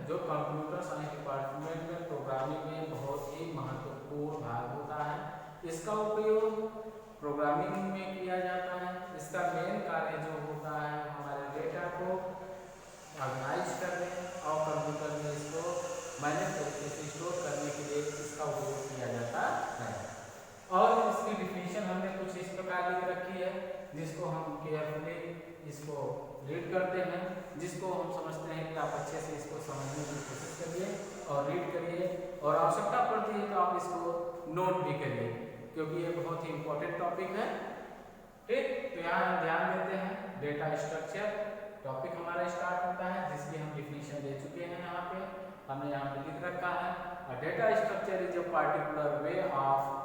जो computer science department में programming में बहुत ही महत्वपूर्ण भाग होता है। इसका उपयोग प्रोग्रामिंग में किया जाता है। इसका मेन कार्य जो होता है हमारे डेटा को ऑर्गेनाइज करने और कंप्यूटर में इसको मैनेज तरीके से स्टोर करने के लिए इसका उपयोग किया जाता है। और इसकी डिफिनीशन हमने कुछ इस प्रकार लिख रखी है, जिसको हम केयरफुली इसको रीड करते हैं, जिसको हम समझते हैं कि आप अच्छे से इसको समझने की कोशिश करिए और रीड करिए, और आवश्यकता पड़ती है तो आप इसको नोट भी करिए, क्योंकि ये बहुत ही इम्पोर्टेंट टॉपिक है। ठीक, तो यहाँ हम ध्यान देते हैं डेटा स्ट्रक्चर टॉपिक हमारा स्टार्ट होता है, जिसकी हम डिफिनीशन दे चुके हैं। यहाँ पे हमने यहाँ पे लिख रखा है data structure is a particular way of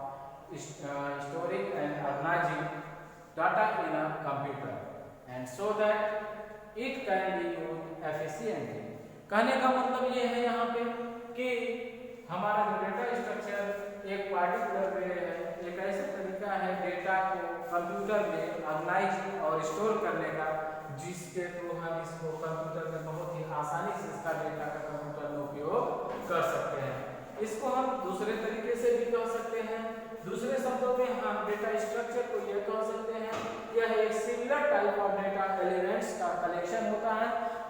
storing and organizing data in a computer and so that it can be used efficiently। कहने का मतलब ये है यहाँ पे कि हमारा जो डेटा स्ट्रक्चर एक पार्टिकुलर वे है, एक ऐसा तरीका है डेटा को कंप्यूटर में ऑर्गेनाइज और स्टोर करने का, जिसके थ्रू हम इसको कंप्यूटर में बहुत ही आसानी से इसका डेटा का कंप्यूटर में उपयोग कर सकते हैं। इसको हम दूसरे तरीके से भी कह सकते हैं। दूसरे शब्दों में हम डेटा स्ट्रक्चर को यह कह सकते हैं, यह एक similar type of data elements का कलेक्शन होता है,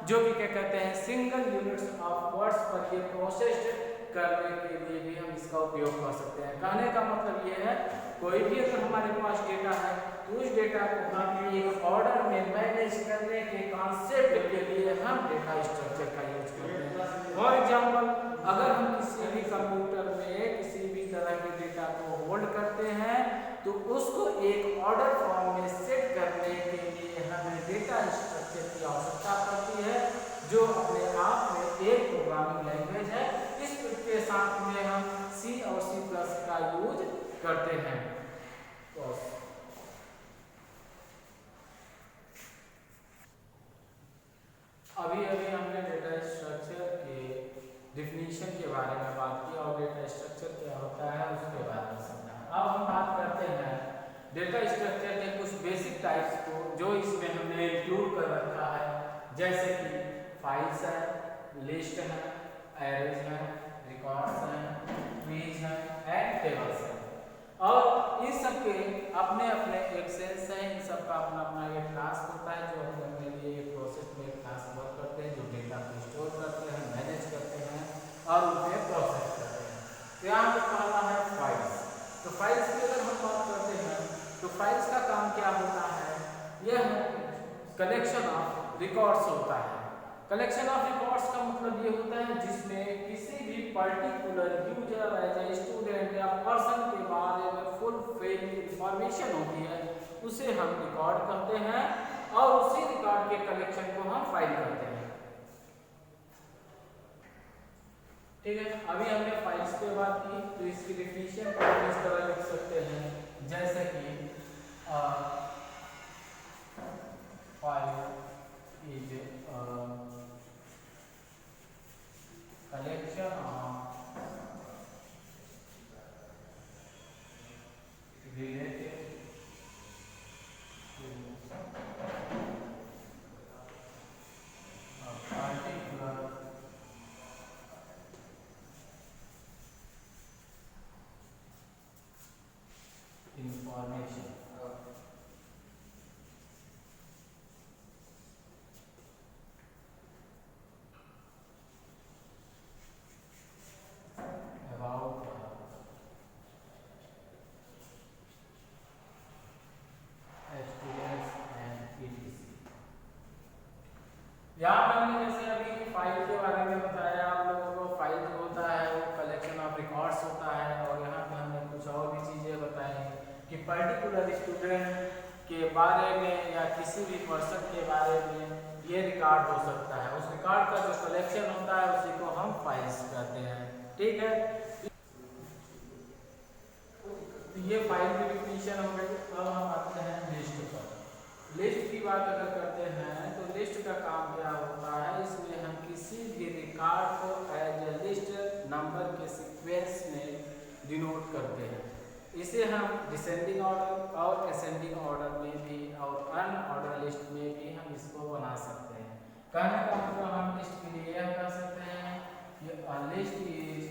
जो कि क्या कहते हैं सिंगल यूनिट्स ऑफ वर्ड्स पर ये प्रोसेस्ड करने के लिए भी हम इसका उपयोग कर सकते हैं। कहने का मतलब ये है कोई भी अगर हमारे पास डेटा है तो उस डेटा को हम एक ऑर्डर में मैनेज करने के कॉन्सेप्ट के लिए हम डेटा स्ट्रक्चर का यूज करते हैं। फॉर एग्जाम्पल, अगर हम किसी भी कंप्यूटर में किसी भी तरह के डेटा को होल्ड करते हैं तो उसको एक ऑर्डर फॉर्म में सेट करने के लिए हमें डेटा स्ट्रक्चर की आवश्यकता पड़ती है, जो अपने आप में एक प्रोग्रामिंग लैंग्वेज है। इसके साथ में हम C और C+ का यूज करते हैं। अभी हमने डेटा स्ट्रक्चर के डिफिनीशन के बारे में बात की और डेटा स्ट्रक्चर क्या होता है उसके बारे में समझा। अब हम बात करते हैं डेटा स्ट्रक्चर के कुछ बेसिक टाइप्स को, जो इसमें हमने इंक्लूड कर रखा है, जैसे कि फाइल्स है, लिस्ट है, एरेज है, रिकॉर्ड्स हैं, ट्रीज हैं एंड टेबल्स हैं। और इन सब के अपने अपने एक सेंस है, इन सब का अपना अपना एक टास्क होता है, जो हम अपने लिए एक प्रोसेस में एक टास्क वर्क करते हैं, जो डेटा को स्टोर करते हैं, मैनेज करते हैं और उन्हें प्रोसेस करते हैं। तो यहाँ पे पहला है फाइल्स। तो फाइल्स की अगर हम बात करते हैं तो फाइल्स का काम क्या होता है, यह कलेक्शन ऑफ रिकॉर्ड्स होता है। कलेक्शन ऑफ रिकॉर्ड्स का मतलब ये होता है जिसमें किसी भी particular user as a student या पर्सन के बारे में फुल फ्रेम इंफॉर्मेशन होती है, उसे हम रिकॉर्ड करते हैं और उसी रिकॉर्ड के कलेक्शन को हम फाइल करते हैं। ठीक है, अभी हमने फाइल्स पे बात की, तो इसकी डिफिनीशन को हम इस तरह लिख सकते हैं, जैसे कि file is collection of related to a particular information about students and etc। यहाँ पर हमने जैसे अभी फाइल के बारे में बताया आप लोगों को, फाइल जो होता है वो कलेक्शन ऑफ रिकॉर्ड्स होता है। और यहाँ पे हमने कुछ और भी चीज़ें बताई कि पर्टिकुलर स्टूडेंट के बारे में या किसी भी पर्सन के बारे में ये रिकॉर्ड हो सकता है, उस रिकॉर्ड का जो कलेक्शन होता है उसी को हम फाइल्स कहते हैं। ठीक है, तो ये फाइल की डिफिनीशन हो गई। अब हम आते हैं लिस्ट पर। लिस्ट की बात अगर करते हैं तो लिस्ट का काम क्या होता है, इसमें हम किसी भी रिकॉर्ड को एज ए लिस्ट नंबर के सीक्वेंस में डिनोट करते हैं। इसे हम डिसेंडिंग ऑर्डर और असेंडिंग ऑर्डर में भी और अनऑर्डर लिस्ट में भी हम इसको बना सकते हैं। कहने का मतलब हम लिस्ट के लिए यह कह सकते हैं ये list is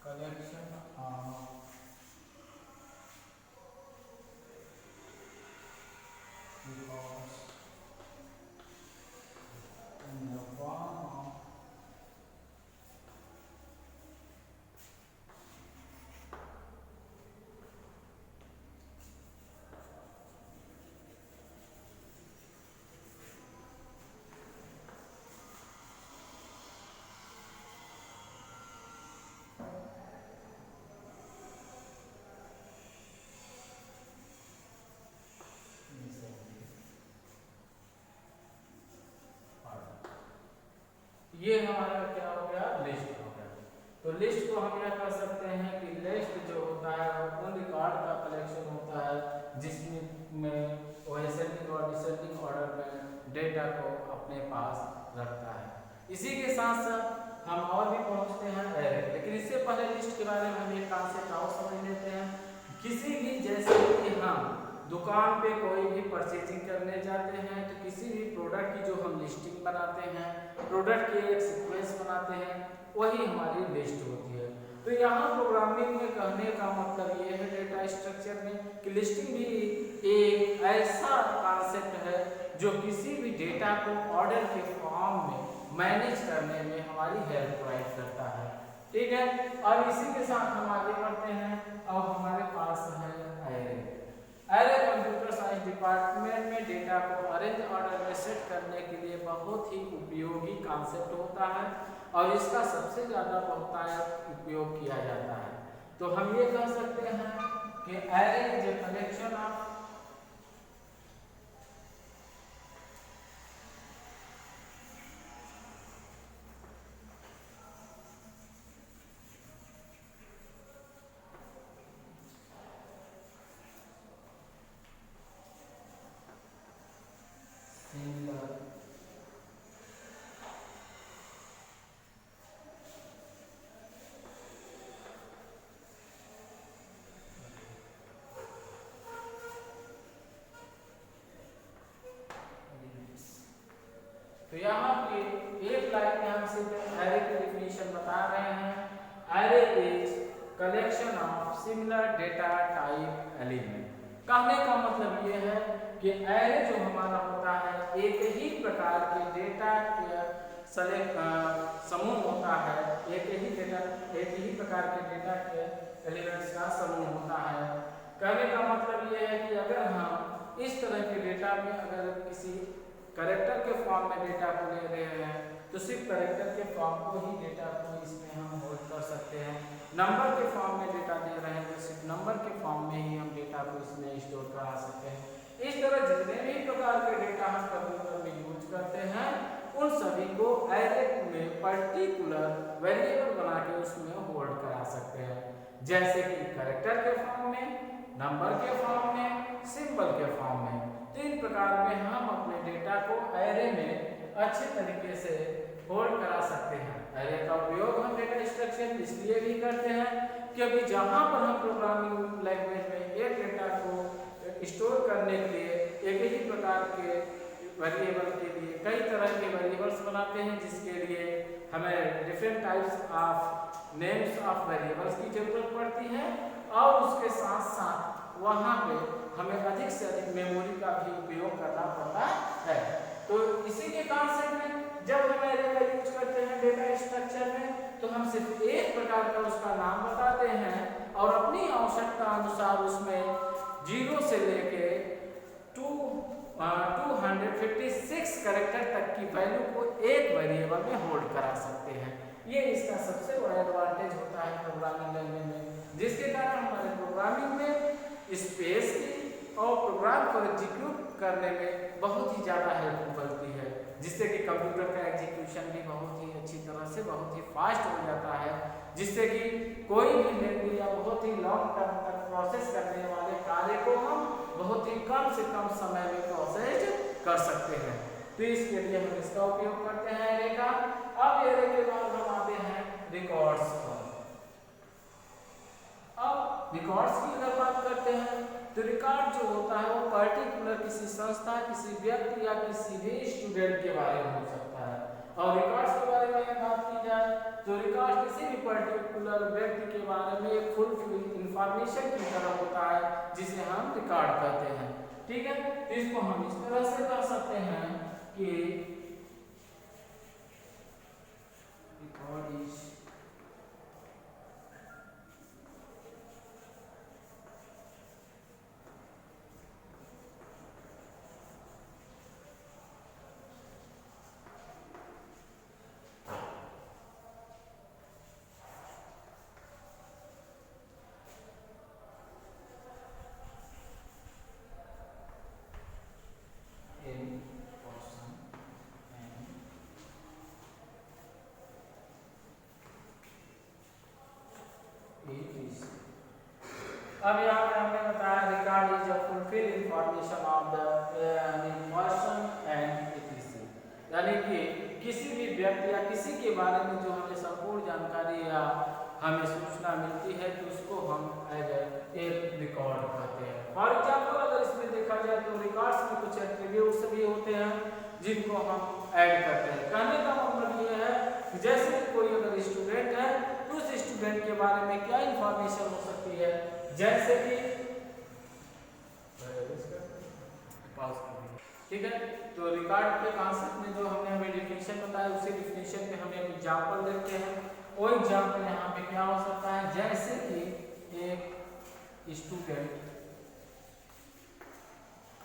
collection of records in the form of ये हमारा क्या हो गया, लिस्ट हो गया। तो लिस्ट को हम यह कर सकते हैं कि लिस्ट जो होता है वो उन रिकॉर्ड का कलेक्शन होता है जिसमें वो असेंडिंग और डिसेंडिंग ऑर्डर में डेटा को अपने पास रखता है। इसी के साथ साथ हम और भी पहुंचते हैं एरे, लेकिन इससे पहले लिस्ट के बारे में हम एक कॉन्सेप्ट और समझ लेते हैं। किसी भी, जैसे कि हम दुकान पे कोई भी परचेजिंग करने जाते हैं तो किसी भी प्रोडक्ट की जो हम लिस्टिंग बनाते हैं, प्रोडक्ट के एक सीक्वेंस बनाते हैं, वही हमारी लिस्ट होती है। तो यहाँ प्रोग्रामिंग में कहने का मतलब ये है डेटा स्ट्रक्चर में कि लिस्टिंग भी एक ऐसा कॉन्सेप्ट है जो किसी भी डेटा को ऑर्डर के फॉर्म में मैनेज करने में हमारी हेल्प प्रोवाइड करता है। ठीक है, और इसी के साथ हम आगे बढ़ते हैं। अब हमारे पास है array. Array computer science department में डेटा को अरेंज ऑर्डर में सेट करने के लिए बहुत ही उपयोगी कॉन्सेप्ट होता है और इसका सबसे ज़्यादा बहुतायत उपयोग किया जाता है। तो हम ये कह सकते हैं कि array is a collection of तो यहाँ पे एक लाइन में हम सिर्फ एरे की डेफिनेशन बता रहे हैं। Array is collection of similar data type element. कहने का मतलब ये है कि एरे जो हमारा होता है एक ही प्रकार के डेटा के समूह होता है, एक ही प्रकार के डेटा के एलिमेंट्स का समूह होता है। कहने का मतलब ये है कि अगर हम इस तरह के डेटा में अगर किसी कैरेक्टर के फॉर्म में डेटा को ले रहे हैं तो सिर्फ कैरेक्टर के फॉर्म को ही डेटा को इसमें हम होल्ड कर सकते हैं। नंबर के फॉर्म में डेटा दे रहे हैं तो सिर्फ नंबर के फॉर्म में ही हम डेटा को इसमें स्टोर करा सकते हैं। इस तरह जितने भी प्रकार के डेटा हम कंप्यूटर में यूज करते हैं उन सभी को एरे में पर्टिकुलर वेरिएबल बना के उसमें होल्ड करा सकते हैं, जैसे कि कैरेक्टर के फॉर्म में, नंबर के फॉर्म में, सिंबल के फॉर्म में। तीन प्रकार में हम अपने डेटा को एरे में अच्छे तरीके से होल्ड करा सकते हैं। एरे का उपयोग हम डेटा स्ट्रक्चर इसलिए भी करते हैं क्योंकि जहां पर हम प्रोग्रामिंग लैंग्वेज में एक डेटा को स्टोर करने के लिए एक ही प्रकार के वेरिएबल के लिए कई तरह के वेरिएबल्स बनाते हैं, जिसके लिए हमें different types of names of variables की जरूरत पड़ती है और उसके साथ साथ वहाँ पे हमें अधिक से अधिक मेमोरी का भी उपयोग करना पड़ता है। तो इसी के कॉन्सेप्ट में जब हम एरे का यूज करते हैं डेटा स्ट्रक्चर में तो हम सिर्फ एक प्रकार का उसका नाम बताते हैं और अपनी आवश्यकता अनुसार उसमें 0 से लेके 256 कैरेक्टर तक की वैल्यू को एक वेरिएबल में होल्ड करा सकते हैं। ये इसका सबसे बड़ा एडवांटेज होता है प्रोग्रामिंग लैंग्वेज में, जिसके कारण हमारे प्रोग्रामिंग में स्पेस की और प्रोग्राम को एग्जीक्यूट करने में बहुत ही ज़्यादा हेल्प बनती है, जिससे कि कंप्यूटर का एग्जीक्यूशन भी बहुत ही अच्छी तरह से बहुत ही फास्ट हो जाता है, जिससे कि कोई भी लेंदी या बहुत ही लॉन्ग टर्म तक प्रोसेस करने वाले कार्य को हम बहुत ही कम से कम समय में प्रोसेस कर सकते हैं। तो इसके लिए हम इसका उपयोग करते हैं एरे का। अब एरे के बाद हम आते हैं रिकॉर्ड्स पर। अब रिकॉर्ड्स की अगर बात करते हैं तो रिकॉर्ड जो होता है वो पर्टिकुलर किसी संस्था, किसी व्यक्ति या किसी भी स्टूडेंट के बारे में हो सकता है। और रिकॉर्ड्स के बारे में बात की जाए तो रिकॉर्ड किसी भी पर्टिकुलर व्यक्ति के बारे में एक फुल इंफॉर्मेशन की तरह होता है जिसे हम रिकॉर्ड कहते हैं। ठीक है, तो इसको हम इस तरह से कह सकते हैं कि रिकॉर्ड इज अब यहाँ पे हमने बताया record is a fulfil information of the person and etc., यानी कि किसी भी व्यक्ति या किसी के बारे में जो हमें संपूर्ण जानकारी या हमें सूचना मिलती है तो उसको हम एज एक रिकॉर्ड कहते हैं। फॉर एग्जाम्पल अगर इसमें देखा जाए तो रिकॉर्ड्स में कुछ एट्रीब्यूट्स भी होते हैं जिनको हम ऐड करते हैं। कहने का मतलब ये है कि जैसे कोई अगर स्टूडेंट है तो उस स्टूडेंट के बारे में क्या इंफॉर्मेशन हो सकती है, जैसे कि ठीक है। तो रिकॉर्ड के कॉन्सेप्ट में जो हमने हमें डिफिनेशन बताया उसी डिफिनेशन पे हम एक एग्जांपल देखते हैं। वो एग्जांपल यहाँ पे क्या हो सकता है, जैसे कि एक स्टूडेंट,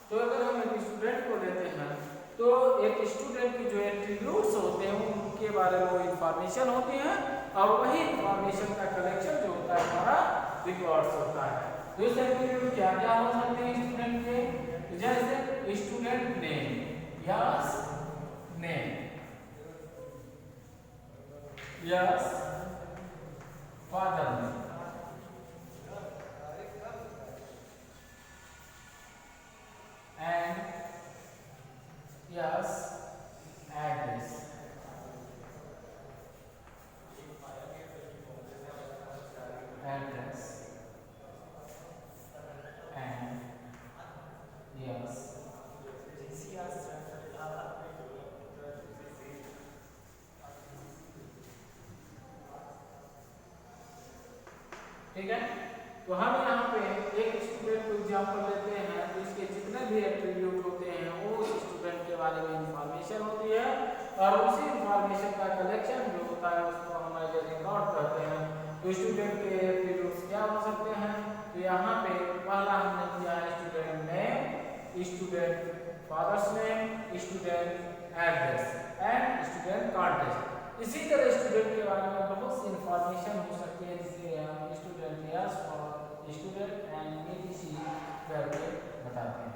तो अगर हम एक स्टूडेंट को लेते हैं तो एक स्टूडेंट की जो एट्रीब्यूट्स होते हैं उनके बारे में वो इंफॉर्मेशन होती है और वही इंफॉर्मेशन का कलेक्शन जो होता है हमारा रिकॉर्ड्स होता है। तो इस एट्रीब्यूट क्या क्या हो सकते हैं स्टूडेंट के, जैसे student name, yes name, yes father name, and yes address, address and yes ठीक है। तो हम यहाँ पे एक स्टूडेंट को एग्जाम्पल लेते हैं तो इसके जितने भी एट्रीब्यूट होते हैं वो उस स्टूडेंट के बारे में इंफॉर्मेशन होती है और उसी इंफॉर्मेशन का कलेक्शन जो होता है उसको हम एज रिकॉर्ड कहते हैं। तो स्टूडेंट के एट्रीब्यूट्स क्या हो सकते हैं, तो यहाँ पे पहला हमने किया है student name, student father's name, student address and student contest. इसी तरह स्टूडेंट के बारे में बहुत सी इंफॉर्मेशन हो सकती है जिसे हम स्टूडेंट यस और स्टूडेंट एंड एटीसी करके बताते हैं।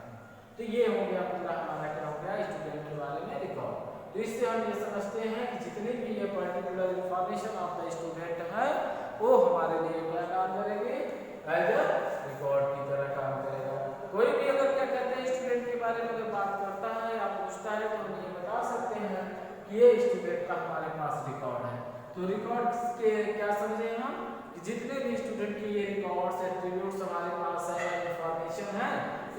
तो ये हो गया पूरा हमारा क्या हो गया स्टूडेंट के बारे में रिकॉर्ड। तो इससे हम ये समझते हैं कि जितनी भी ये particular information of the student है वो हमारे लिए क्या काम करेंगे, एज अ रिकॉर्ड की तरह काम करेगा। कोई भी अगर क्या कहते हैं स्टूडेंट के बारे में अगर बात करता है या पूछता है तो हम ये बता सकते हैं कि ये स्टूडेंट का हमारे पास रिकॉर्ड है। तो रिकॉर्ड के क्या समझे हम, कि जितने भी स्टूडेंट की ये रिकॉर्ड्स एट्रीब्यूट्स हमारे पास है, इंफॉर्मेशन है,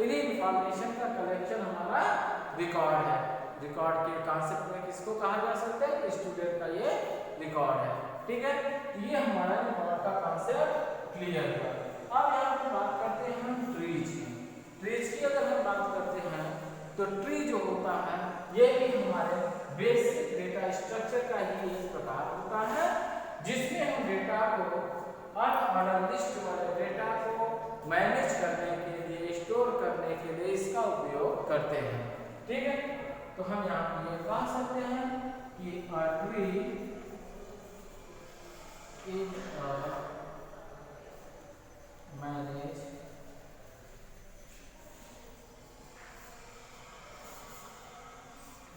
इन्हीं इंफॉर्मेशन का कलेक्शन हमारा रिकॉर्ड है। रिकॉर्ड के कॉन्सेप्ट में किसको कहा जा सकता है, स्टूडेंट का ये रिकॉर्ड है। ठीक है, ये हमारा रिकॉर्ड का कॉन्सेप्ट क्लियर हुआ। अब यहाँ पे बात करते हैं हम ट्रीज की। ट्रीज की अगर हम बात करते हैं तो ट्री जो होता है ये भी हमारे बेसिक डेटा स्ट्रक्चर का ही एक प्रकार होता है जिसमें हम डेटा को अनऑर्डर लिस्ट वाले डेटा को मैनेज करने के लिए, स्टोर करने के लिए इसका उपयोग करते हैं। ठीक है, तो हम यहाँ पे ये कह सकते हैं कि a tree is a manage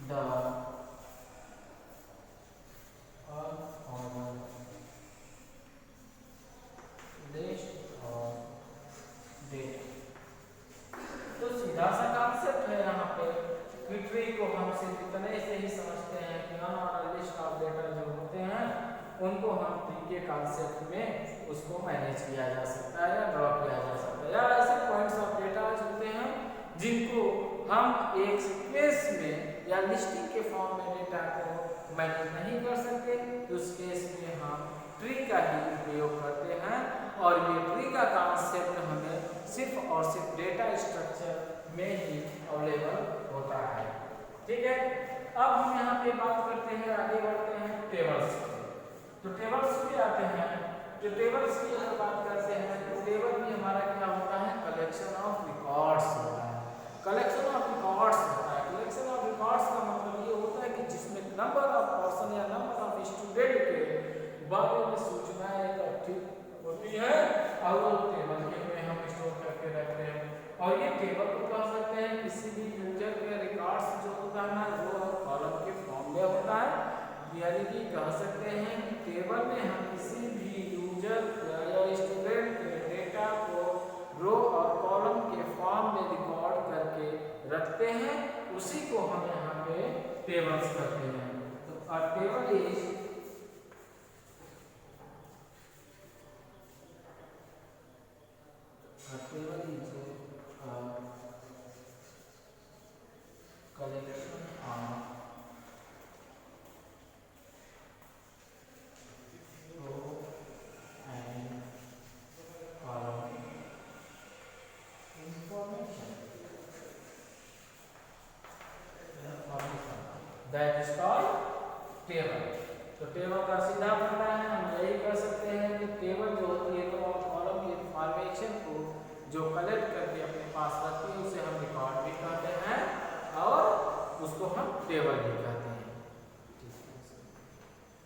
the unordered list of data। तो सीधा सा कॉन्सेप्ट है यहाँ पे कि ट्री को हम सिर्फ इतने से ही समझते हैं कि अनऑर्डर्ड लिस्ट ऑफ डेटा जो होते हैं उनको हम ट्री के कॉन्सेप्ट में उसको मैनेज किया जा सकता है या ड्रॉ लिस्टिंग के फॉर्म में डेटा को मैनेज नहीं कर सकते तो उस केस में हम ट्री का ही उपयोग करते हैं और ये ट्री का कॉन्सेप्ट हमें सिर्फ और सिर्फ डेटा स्ट्रक्चर में ही अवेलेबल होता है। ठीक है, अब हम यहाँ पे बात करते हैं, आगे बढ़ते हैं टेबल्स की। तो टेबल्स पे आते हैं। जो टेबल्स की अगर बात करते हैं तो टेबल में हमारा क्या होता है, कलेक्शन ऑफ रिकॉर्ड्स होता है। कलेक्शन ऑफ रिकॉर्ड्स होता है। कलेक्शन ऑफ रिकॉर्ड्स का मतलब ये होता है कि जिसमें नंबर ऑफ पर्सन या नंबर ऑफ स्टूडेंट के बारे में सूचनाएं इकट्ठी होती है और वो टेबल के में हम स्टोर करके रखते हैं। और ये टेबल को कह सकते हैं किसी भी यूजर के रिकॉर्ड्स जो होता है ना रो और कॉलम के फॉर्म में होता है, यानी कि कह सकते हैं कि टेबल में हम किसी भी यूजर या स्टूडेंट के डेटा को रो और कॉलम के फॉर्म में रिकॉर्ड करके रखते हैं, उसी को हम यहाँ पे टेबल्स कहते हैं। तो अ table is collection of row and column information that is called table। तो टेबल का सीधा पता है, हम यही कह सकते हैं कि टेबल जो होती है तो कॉलम की इंफॉर्मेशन को जो कलेक्ट करके अपने पास रखती है उसे हम रिकॉर्ड भी कहते हैं और उसको हम टेबल भी कहते हैं।